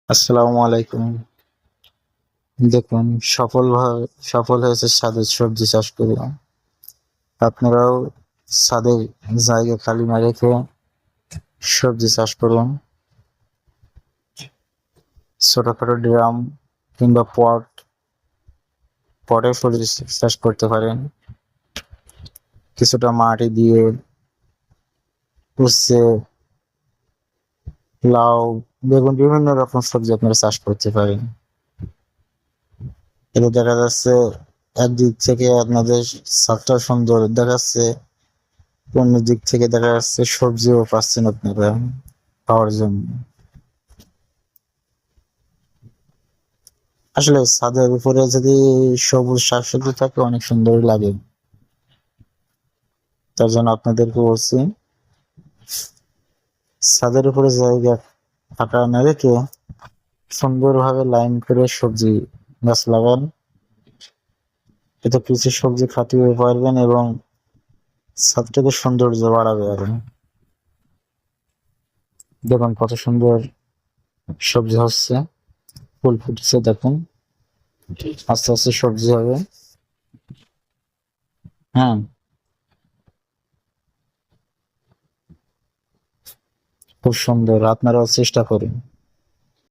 আসসালামু আলাইকুম। দেখুন সফল হয়েছে ছাদের সবজি চাষ করে। আপনারাও ছাদে জায়গা খালি না রেখে সবজি চাষ করুন। ছোটখাটো ড্রাম কিংবা পটে সবজি চাষ করতে পারেন। কিছুটা মাটি দিয়ে উচ্ছে, লাউ, বেগুন বিভিন্ন রকম সবজি আপনারা চাষ করতে পারেন। এতে দেখা যাচ্ছে একদিক থেকে আপনাদের ছাদটা সুন্দর দেখাচ্ছে, অন্য দিক থেকে দেখা যাচ্ছে সবজিও পাচ্ছেন আপনারা খাওয়ার জন্য। আসলে ছাদের উপরে যদি সবুজ শাকসবজি থাকে অনেক সুন্দর লাগে। তার জন্য আপনাদেরকে বলছি, ছাদের উপরে জায়গা ফাঁকা না রেখে সুন্দরভাবে লাইন করে সবজি গাছ লাগান। এতে কিছু সবজি খাটিয়ে পারবেন এবং ছাদটাকে সৌন্দর্য বাড়াবে আরো। দেখুন কত সুন্দর সবজি হচ্ছে, ফুল ফুটেছে দেখুন, আস্তে আস্তে সবজি হবে। হ্যাঁ, খুব সুন্দর, আপনারাও চেষ্টা করুন।